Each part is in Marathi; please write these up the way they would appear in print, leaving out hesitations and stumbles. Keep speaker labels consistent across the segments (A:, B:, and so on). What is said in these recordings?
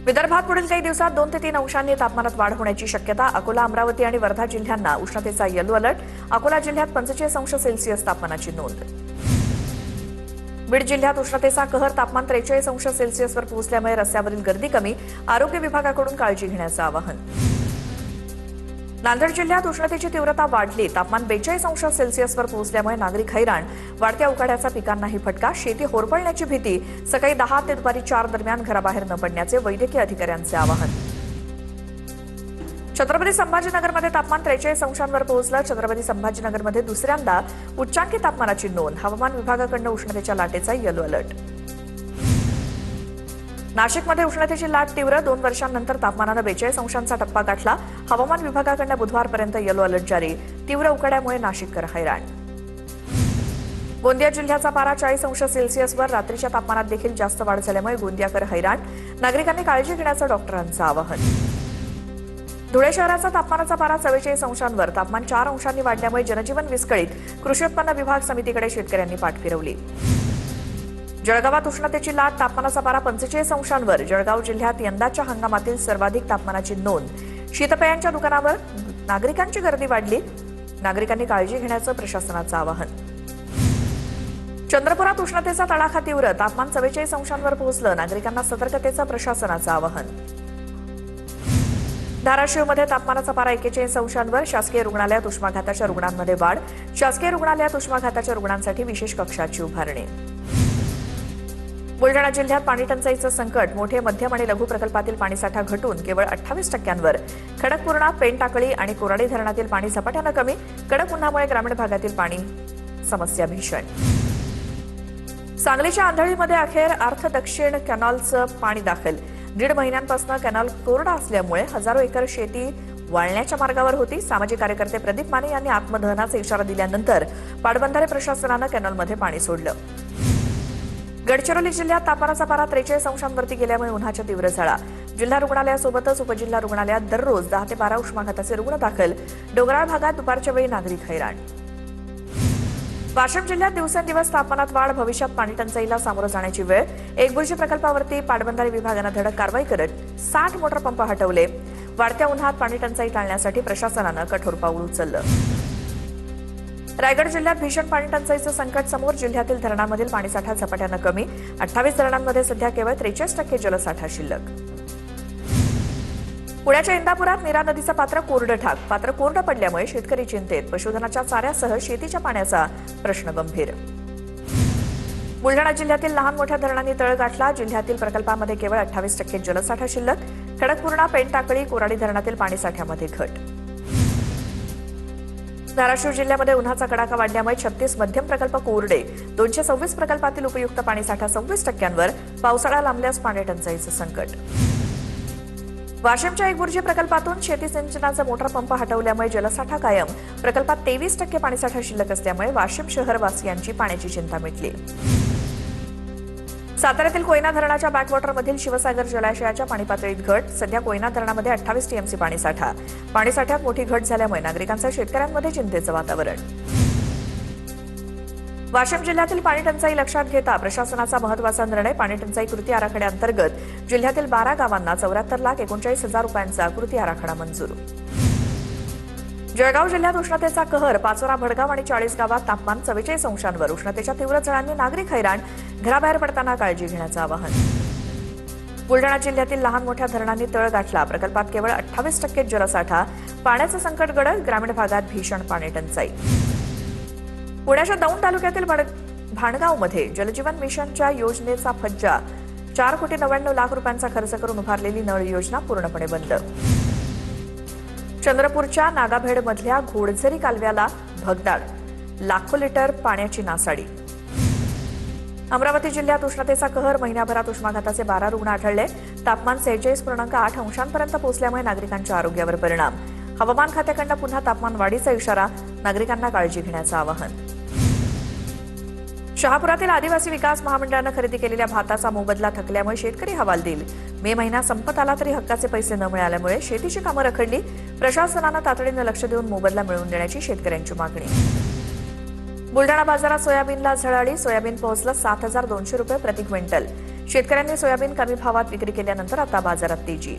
A: विदर्भात पुढील काही दिवसात 2 ते 3 अंशांनी तापमानात वाढ होण्याची शक्यता. अकोला, अमरावती आणि वर्धा जिल्ह्यांना उष्णतेचा येलो अलर्ट. अकोला जिल्ह्यात 45 अंश सेल्सिअस तापमानाची नोंद. बीड जिल्ह्यात उष्णतेचा कहर. तापमान 43 अंश सेल्सिअसवर पोहोचल्यामुळे रस्त्यावरील गर्दी कमी. आरोग्य विभागाकडून काळजी घेण्याचं आवाहन. नांदेड जिल्ह्यात उष्णतेची तीव्रता वाढली. तापमान 42 अंश सेल्सिअसवर पोहोचल्यामुळे नागरिक हैराण. वाढत्या उकाड्याचा पिकांनाही फटका. शेती होरपळण्याची भीती. सकाळी 10 ते दुपारी 4 दरम्यान घराबाहेर न पडण्याचे वैद्यकीय अधिकाऱ्यांचे आवाहन. छत्रपती संभाजीनगरमध्ये तापमान 43 अंशांवर पोहोचलं. छत्रपती संभाजीनगरमध्ये दुसऱ्यांदा उच्चांकी तापमानाची नोंद. हवामान विभागाकडून उष्णतेच्या लाटेचा येलो अलर्ट. नाशिकमध्ये उष्णतेची लाट तीव्र. 2 वर्षांनंतर तापमानानं 42 अंशांचा टप्पा गाठला. हवामान विभागाकडून बुधवारपर्यंत येलो अलर्ट जारी. तीव्र उकाड्यामुळे नाशिककर हैराण. गोंदिया जिल्ह्याचा पारा 40 अंश सेल्सिअसवर. रात्रीच्या तापमानात देखील जास्त वाढ झाल्यामुळे गोंदियाकर हैराण. नागरिकांनी काळजी घेण्याचं डॉक्टरांचं आवाहन. धुळे शहराचा तापमानाचा पारा 44 अंशांवर. तापमान 4 अंशांनी वाढल्यामुळे जनजीवन विस्कळीत. कृषी उत्पन्न विभाग समितीकडे शेतकऱ्यांनी पाठ फिरवली. जळगावात उष्णतेची लाट. तापमानाचा पारा 45 अंशांवर. जळगाव जिल्ह्यात यंदाच्या हंगामातील सर्वाधिक तापमानाची नोंद. शीतपेयांच्या दुकानावर नागरिकांची गर्दी वाढली. नागरिकांनी काळजी घेण्याचं प्रशासनाचं आवाहन. चंद्रपुरात उष्णतेचा तडाखा तीव्र. तापमान 44 अंशांवर पोहोचलं. नागरिकांना सतर्कतेचं प्रशासनाचं आवाहन. धाराशिवमध्ये तापमानाचा पारा 41 अंशांवर. शासकीय रुग्णालयात उष्माघाताच्या रुग्णांमध्ये वाढ. शासकीय रुग्णालयात उष्माघाताच्या रुग्णांसाठी विशेष कक्षाची उभारणी. बुलढाणा जिल्ह्यात पाणी टंचाईचं संकट. मोठे, मध्यम आणि लघु प्रकल्पातील पाणीसाठा घटून केवळ 28%. खडकपूर्णा, पेनटाकळी आणि कोराडी धरणातील पाणी झपाट्यानं कमी. कडक उन्हामुळे ग्रामीण भागातील पाणी समस्या भीषण. सांगलीच्या आंधळीमध्ये अखेर अर्थ दक्षिण कॅनॉलचं पाणी दाखल. 1.5 महिन्यांपासून कॅनॉल कोरडा असल्यामुळे हजारो एकर शेती वाळण्याच्या मार्गावर होती. सामाजिक कार्यकर्ते प्रदीप माने यांनी आत्मदहनाचा इशारा दिल्यानंतर पाटबंधारे प्रशासनानं कॅनॉलमध्ये पाणी सोडलं. गडचिरोली जिल्ह्यात तापमानाचा पारा 43 अंशांवरती गेल्यामुळे उन्हाच्या तीव्र झळा. जिल्हा रुग्णालयासोबतच उपजिल्हा रुग्णालयात दररोज 10 ते 12 उष्माघाताचे रुग्ण दाखल. डोंगराळ भागात दुपारच्या वेळी नागरिक हैराण. वाशिम जिल्ह्यात दिवसेंदिवस तापमानात वाढ. भविष्यात पाणी टंचाईला सामोरं जाण्याची वेळ. एकबुर्जी प्रकल्पावरती पाटबंधारे विभागानं धडक कारवाई करत 60 मोटार पंप हटवले. वाढत्या उन्हात पाणी टंचाई टाळण्यासाठी प्रशासनानं कठोर पाऊल उचललं. रायगड जिल्ह्यात भीषण पाणी टंचाईचं संकट समोर. जिल्ह्यातील धरणांमधील पाणीसाठा झपाट्यानं कमी. 28 धरणांमध्ये सध्या केवळ 43% जलसाठा शिल्लक. पुण्याच्या इंदापुरात नीरा नदीचं पात्र कोरडं ठाक. पात्र कोरडं पडल्यामुळे शेतकरी चिंतेत. पशुधनाच्या चाऱ्यासह शेतीच्या पाण्याचा प्रश्न गंभीर. बुलढाणा जिल्ह्यातील लहान मोठ्या धरणांनी तळ गाठला. जिल्ह्यातील प्रकल्पामध्ये केवळ 28% जलसाठा शिल्लक. खडकपूर्णा, पेनटाकळी, कोराडी धरणातील पाणीसाठ्यामध्ये घट. धाराशिव जिल्ह्यामध्ये उन्हाचा कडाका वाढल्यामुळे 36 मध्यम प्रकल्प कोरडे. 226 प्रकल्पातील उपयुक्त पाणीसाठा 26%. पावसाळा लांबल्यास पाणी टंचाईचं संकट. वाशिमच्या एकबुर्जी प्रकल्पातून शेती सिंचनाचा मोटार पंप हटवल्यामुळे जलसाठा कायम. प्रकल्पात 23% पाणीसाठा शिल्लक असल्यामुळे वाशिम शहरवासियांची पाण्याची चिंता मिटली. साताऱ्यातील कोयना धरणाच्या बॅकवॉटरमधील शिवसागर जलाशयाच्या पाणीपातळीत घट. सध्या कोयना धरणामध्ये 28 टीएमसी पाणीसाठा. पाणीसाठ्यात मोठी घट झाल्यामुळे नागरिकांचं शेतकऱ्यांमध्ये चिंतेचं वातावरण. वाशिम जिल्ह्यातील पाणी टंचाई लक्षात घेता प्रशासनाचा महत्त्वाचा निर्णय. पाणी टंचाई कृती आराखड्याअंतर्गत जिल्ह्यातील 12 गावांना 74,39,00,000 रुपयांचा कृती आराखडा मंजूर. जळगाव जिल्ह्यात उष्णतेचा कहर. पाचोरा, भडगाव आणि 40 गावात तापमान 44 अंशांवर. उष्णतेच्या तीव्र झळांनी नागरिक हैराण. घराबाहेर पडताना काळजी घेण्याचं आवाहन. बुलढाणा जिल्ह्यातील लहान मोठ्या धरणांनी तळ गाठला. प्रकल्पात केवळ 28% जलसाठा. पाण्याचं संकट गडद. ग्रामीण भागात भीषण पाणी टंचाई. पुण्याच्या दौंड तालुक्यातील भाणगावमध्ये जलजीवन मिशनच्या योजनेचा फज्जा. 4,99,00,000 रुपयांचा खर्च करून उभारलेली नळ योजना पूर्णपणे बंद. चंद्रपूरच्या नागाभेडमधल्या घोडझरी कालव्याला भगदाड. लाखो लिटर पाण्याची नासाडी. अमरावती जिल्ह्यात उष्णतेचा कहर. महिन्याभरात उष्माघाताचे 12 रुग्ण आढळले. तापमान 46.8 अंशांपर्यंत पोहोचल्यामुळे नागरिकांच्या आरोग्यावर परिणाम. हवामान खात्याकडून पुन्हा तापमान वाढीचा इशारा. नागरिकांना काळजी घेण्याचं आवाहन. शहापुरातील आदिवासी विकास महामंडळानं खरेदी केलेल्या भाताचा मोबदला थकल्यामुळे शेतकरी हवालदिल. मे महिना संपत आला तरी हक्काचे पैसे न मिळाल्यामुळे शेतीची कामं रखडली. प्रशासनानं तातडीनं लक्ष देऊन मोबदला मिळवून देण्याची शेतकऱ्यांची मागणी. बुलढाणा बाजारात सोयाबीनला झळाळी. सोयाबीन पोहोचलं 7,200 रुपये प्रति क्विंटल. शेतकऱ्यांनी सोयाबीन कमी भावात विक्री केल्यानंतर आता बाजारात तेजी.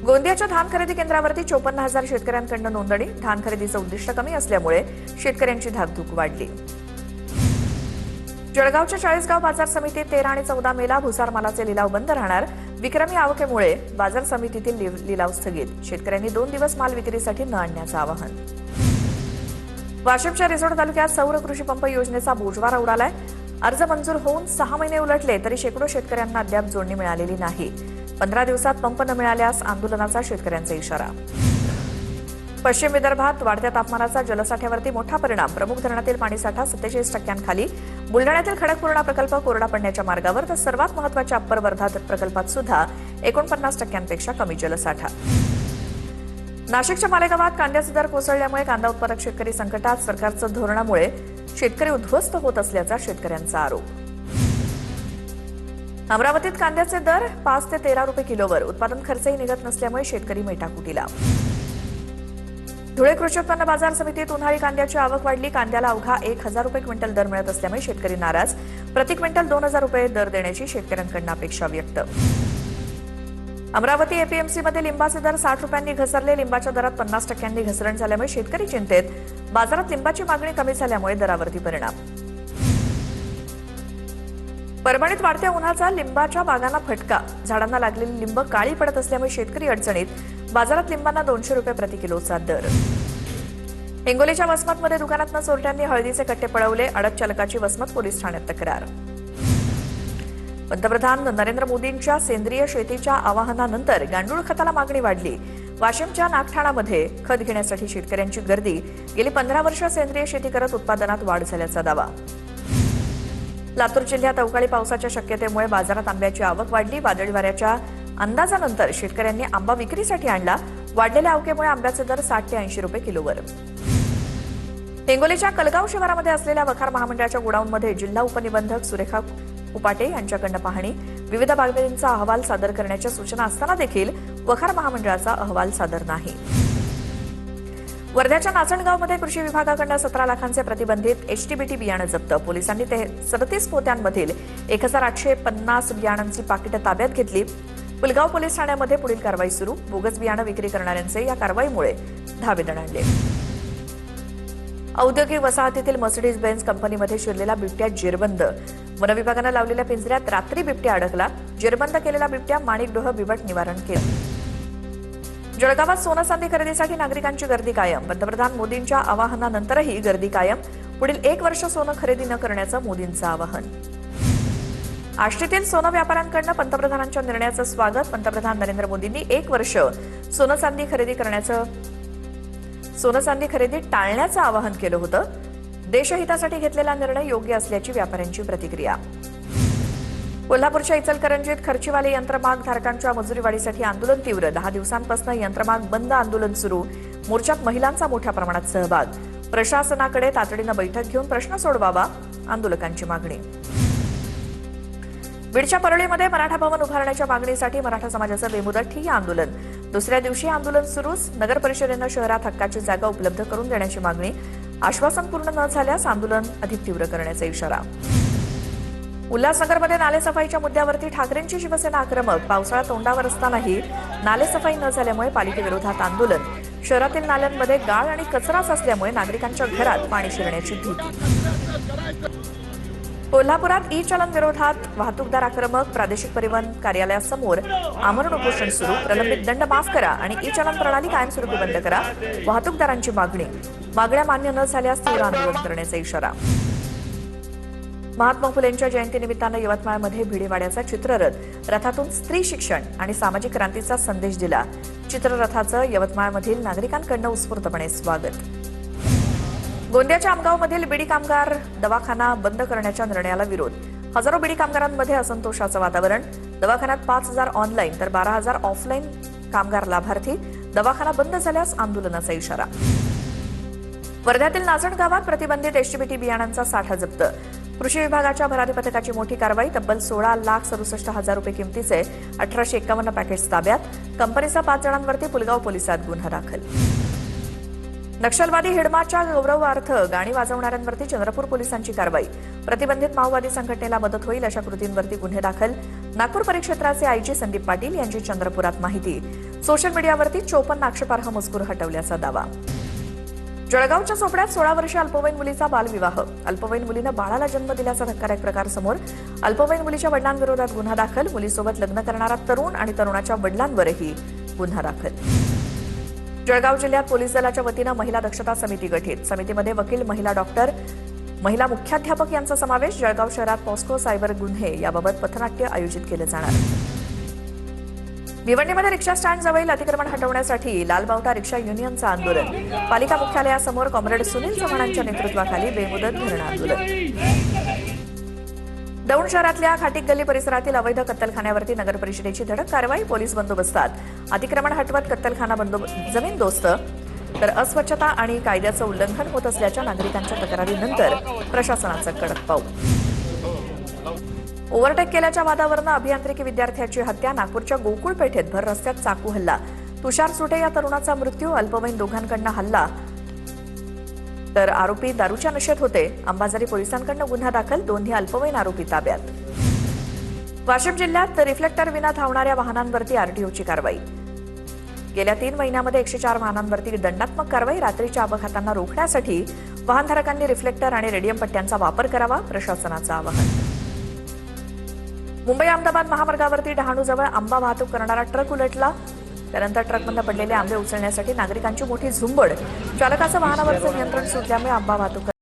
A: गोंदियाच्या धान खरेदी केंद्रावरती 54,000 शेतकऱ्यांकडून नोंदणी. धान खरेदीचं उद्दिष्ट कमी असल्यामुळे शेतकऱ्यांची धाकधूक वाढली. जळगावच्या 40गाव बाजार समितीत 13 आणि 14 मेला भुसार मालाचे लिलाव बंद राहणार. विक्रमी आवकेमुळे बाजार समितीतील लिलाव स्थगित. शेतकऱ्यांनी 2 दिवस माल विक्रीसाठी न आणण्याचं आवाहन. वाशिमच्या रिसोड तालुक्यात सौर कृषी पंप योजनेचा बोजवारा उडालाय. अर्ज मंजूर होऊन 6 महिने उलटले तरी शेकडो शेतकऱ्यांना अद्याप जोडणी मिळालेली नाही. 15 दिवसात पंप न मिळाल्यास आंदोलनाचा शेतकऱ्यांचा इशारा. पश्चिम विदर्भात वाढत्या तापमानाचा जलसाठ्यावरती मोठा परिणाम. प्रमुख धरणातील पाणीसाठा 47% बुलढाण्यातील खडकपूर्णा प्रकल्प कोरडा पडण्याच्या मार्गावर, तर सर्वात महत्त्वाच्या अप्पर वर्धा प्रकल्पात सुद्धा 49% कमी जलसाठा. नाशिकच्या मालेगावात कांद्याचे दर कोसळल्यामुळे कांदा उत्पादक शेतकरी संकटात. सरकारचं धोरणामुळे शेतकरी उद्ध्वस्त होत असल्याचा शेतकऱ्यांचा आरोप. अमरावतीत कांद्याचे दर 5 ते 13 रुपये किलोवर. उत्पादन खर्चही निघत नसल्यामुळे शेतकरी मेटाकुटीला. धुळे कृषी उत्पन्न बाजार समितीत उन्हाळी कांद्याची आवक वाढली. कांद्याला अवघा 1,000 रुपये क्विंटल दर मिळत असल्यामुळे शेतकरी नाराज. प्रति क्विंटल 2,000 रुपये दर देण्याची शेतकऱ्यांकडून अपेक्षा व्यक्त. अमरावती एपीएमसीमध्ये लिंबाचे दर 60 रुपयांनी घसरले. लिंबाच्या दरात 50% घसरण झाल्यामुळे शेतकरी चिंतेत. बाजारात लिंबाची मागणी कमी झाल्यामुळे दरावरती परिणाम. परभणीत वाढत्या उन्हाचा लिंबाच्या बागांना फटका. झाडांना लागलेली लिंब काळी पडत असल्यामुळे शेतकरी अडचणीत. बाजारात लिंबांना 200 रुपये प्रति किलोचा दर. हिंगोलीच्या वसमतमध्ये दुकानातनं चोरट्यांनी हळदीचे कट्टे पळवले. अडत चालकाची वसमत पोलीस ठाण्यात तक्रार. पंतप्रधान नरेंद्र मोदींच्या सेंद्रिय शेतीच्या आवाहनानंतर गांडूळ खताला मागणी वाढली. वाशिमच्या नागठाणामध्ये खत घेण्यासाठी शेतकऱ्यांची गर्दी. गेली 15 वर्ष सेंद्रिय शेती करत उत्पादनात वाढ झाल्याचा दावा. लातूर जिल्ह्यात अवकाळी पावसाच्या शक्यतेमुळे बाजारात आंब्याची आवक वाढली. वादळी वाऱ्याच्या अंदाजानंतर शेतकऱ्यांनी आंबा विक्रीसाठी आणला. वाढलेल्या आवकेमुळे आंब्याचे दर 60 ते 80 रुपये किलोवर. हिंगोलीच्या कलगाव शिवारामध्ये असलेल्या वखार महामंडळाच्या गोडाऊनमध्ये जिल्हा उपनिबंधक सुरेखा उपाटे यांच्याकडून पाहणी. विविध बागायतींचा अहवाल सादर करण्याच्या सूचना असताना देखील वखार महामंडळाचा अहवाल सादर नाही. वर्ध्याच्या नाचणगावमध्ये कृषी विभागाकडून 17 लाखांचे प्रतिबंधित एचटीबीटी बियाणं जप्त. पोलिसांनी 37 पोत्यांमधील 1,850 बियाणांची पाकिटं ताब्यात घेतली. पुलगाव पोलीस ठाण्यामध्ये पुढील कारवाई सुरू. बोगस बियाणं विक्री करणाऱ्यांचे या कारवाईमुळे धावे दणाणले. औद्योगिक वसाहतीतील मर्सिडीज बेन्झ कंपनीमध्ये शिरलेला बिबट्या जेरबंद. वनविभागानं लावलेल्या पिंजऱ्यात रात्री बिबट्या अडकला. जेरबंद केलेला बिबट्या माणिकडोह बिबट निवारण केलं. जळगावात सोनं चांदी खरेदीसाठी नागरिकांची गर्दी कायम. पंतप्रधान मोदींच्या आवाहनानंतरही गर्दी कायम. पुढील 1 वर्ष सोनं खरेदी न करण्याचं मोदींचं आवाहन. आष्टीतील सोनं व्यापाऱ्यांकडून पंतप्रधानांच्या निर्णयाचं स्वागत. पंतप्रधान नरेंद्र मोदींनी 1 वर्ष सोनं चांदी खरेदी टाळण्याचं आवाहन केलं होतं. देशहितासाठी घेतलेला निर्णय योग्य असल्याची व्यापाऱ्यांची प्रतिक्रिया. कोल्हापूरच्या इचलकरंजीत खर्चीवाले यंत्रमाग धारकांच्या मजुरीवाढीसाठी आंदोलन तीव्र. 10 दिवसांपासून यंत्रमाग बंद आंदोलन सुरू. मोर्चात महिलांचा मोठ्या प्रमाणात सहभाग. प्रशासनाकडे तातडीनं बैठक घेऊन प्रश्न सोडवावा, आंदोलकांची मागणी. बीडच्या परळीमध्ये मराठा भवन उभारण्याच्या मागणीसाठी मराठा समाजाचं बेमुदत ठिय्या आंदोलन. दुसऱ्या दिवशी आंदोलन सुरूच. नगर परिषदेनं शहरात हक्काची जागा उपलब्ध करून देण्याची मागणी. आश्वासन पूर्ण न झाल्यास आंदोलन अधिक तीव्र करण्याचा इशारा. उल्हासनगरमध्ये नालेसफाईच्या मुद्द्यावरती ठाकरेंची शिवसेना आक्रमक. पावसाळा तोंडावर असतानाही नालेसफाई न झाल्यामुळे पालिकेविरोधात आंदोलन. शहरातील नाल्यांमध्ये गाळ आणि कचराच असल्यामुळे नागरिकांच्या घरात पाणी शिरण्याची भीती. कोल्हापुरात ई चलन विरोधात वाहतूकदार आक्रमक. प्रादेशिक परिवहन कार्यालयासमोर आमरण उपोषण सुरू. प्रलंबित दंड माफ करा आणि ई चलन प्रणाली कायमस्वरूपी बंद करा, वाहतूकदारांची मागणी. मागण्या मान्य न झाल्यास तीव्र आंदोलन करण्याचा इशारा. महात्मा फुलेंच्या जयंतीनिमित्तानं यवतमाळमध्ये भिडेवाड्याचा चित्ररथ. रथातून स्त्री शिक्षण आणि सामाजिक क्रांतीचा संदेश दिला. चित्ररथाचं यवतमाळमधील नागरिकांकडून उत्स्फूर्तपणे स्वागत. गोंदियाच्या आमगावमधील बिडी कामगार दवाखाना बंद करण्याच्या निर्णयाला विरोध. हजारो बिडी कामगारांमध्ये असंतोषाचं वातावरण. दवाखान्यात 5,000 ऑनलाईन तर 12,000 ऑफलाईन कामगार लाभार्थी. दवाखाना बंद झाल्यास आंदोलनाचा इशारा. वर्ध्यातील नाचण गावात प्रतिबंधित एचटीबीटी बियाणांचा साठा जप्त. कृषी विभागाच्या भरारी पथकाची मोठी कारवाई. तब्बल 16,67,000 रुपये किमतीचे 1851 पॅकेट्स ताब्यात. कंपनीचा 5 जणांवरती पुलगाव पोलिसात गुन्हा दाखल. नक्षलवादी हिडमाच्या गौरवार्थ गाणी वाजवणाऱ्यांवरती चंद्रपूर पोलिसांची कारवाई. प्रतिबंधित माओवादी संघटनेला मदत होईल अशा कृतींवरती गुन्हे दाखल. नागपूर परिक्षेत्राचे आयजी संदीप पाटील यांची चंद्रपुरात माहिती. सोशल मीडियावरती 54 आक्षेपार्ह मजकूर हटवल्याचा दावा. जळगावच्या चोपड्यात 16 वर्षीय अल्पवयीन मुलीचा बालविवाह. अल्पवयीन मुलीनं बाळाला जन्म दिल्याचा धक्कादायक प्रकार समोर. अल्पवयीन मुलीच्या वडिलांविरोधात गुन्हा दाखल. मुलीसोबत लग्न करणारा तरुण आणि तरुणाच्या वडिलांवरही गुन्हा दाखल. जळगाव जिल्ह्यात पोलीस दलाच्या वतीनं महिला दक्षता समिती गठीत. समितीमध्ये वकील, महिला डॉक्टर, महिला मुख्याध्यापक यांचा समावेश. जळगाव शहरात पॉस्को सायबर गुन्हे याबाबत पथनाट्य आयोजित केलं जाणार. भिवंडीमध्ये रिक्षा स्टँड जवळील अतिक्रमण हटवण्यासाठी लालबावटा रिक्षा युनियनचं आंदोलन. पालिका मुख्यालयासमोर कॉम्रेड सुनील चव्हाणांच्या नेतृत्वाखाली बेमुदत धरणं आंदोलन. दौंड शहरातल्या खाटीक गल्ली परिसरातील अवैध कत्तलखान्यावरती नगर परिषदेची धडक कारवाई. पोलीस बंदोबस्तात. अतिक्रमण हटवत कत्तलखाना जमीनदोस्त तर अस्वच्छता आणि कायद्याचं उल्लंघन होत असल्याच्या नागरिकांच्या तक्रारीनंतर प्रशासनाचं कडक पाऊल. ओव्हरटेक केल्याच्या वादावरून अभियांत्रिकी विद्यार्थ्याची हत्या. नागपूरच्या गोकुळ पेठेत भर रस्त्यात चाकू हल्ला. तुषार सुटे या तरुणाचा मृत्यू. अल्पवयीन दोघांकडनं हल्ला तर आरोपी दारूच्या नशेत होते. अंबाझरी पोलिसांकडनं गुन्हा दाखल. दोन्ही अल्पवयीन आरोपी ताब्यात. वाशिम जिल्ह्यात रिफ्लेक्टर विना धावणाऱ्या वाहनांवरती आरटीओची कारवाई. गेल्या 3 महिन्यामध्ये 104 वाहनांवरती दंडात्मक कारवाई. रात्रीच्या अपघातांना रोखण्यासाठी वाहनधारकांनी रिफ्लेक्टर आणि रेडियम पट्ट्यांचा वापर करावा, प्रशासनाचं आवाहन. मुंबई अहमदाबाद महामार्गावरती डहाणूजवळ आंबा वाहतूक करणारा ट्रक उलटला. त्यानंतर ट्रकमधून पडलेले आंबे उचलण्यासाठी नागरिकांची मोठी झुंबड. चालकाचं वाहनावरचं नियंत्रण सुटल्यामुळे आंबा वाहतूक